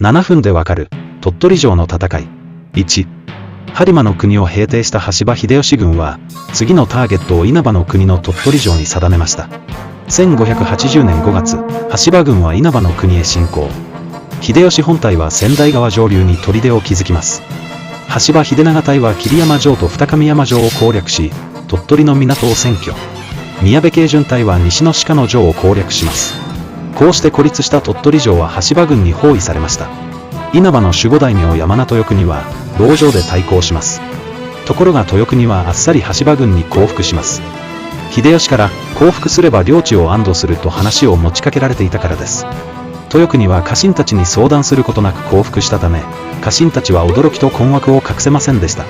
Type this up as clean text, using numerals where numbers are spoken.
7分でわかる鳥取城の戦い。1、播磨の国を平定した羽柴秀吉軍は、次のターゲットを稲葉の国の鳥取城に定めました。1580年5月、羽柴軍は稲葉の国へ侵攻。秀吉本隊は千代川上流に砦を築きます。羽柴秀長隊は桐山城と二上山城を攻略し、鳥取の港を占拠。宮部慶順隊は西の鹿野城を攻略します。こうして孤立した鳥取城は羽柴軍に包囲されました。稲葉の守護大名山名豊国は、籠城で対抗します。ところが豊国はあっさり羽柴軍に降伏します。秀吉から降伏すれば領地を安堵すると話を持ちかけられていたからです。豊国は家臣たちに相談することなく降伏したため、家臣たちは驚きと困惑を隠せませんでした。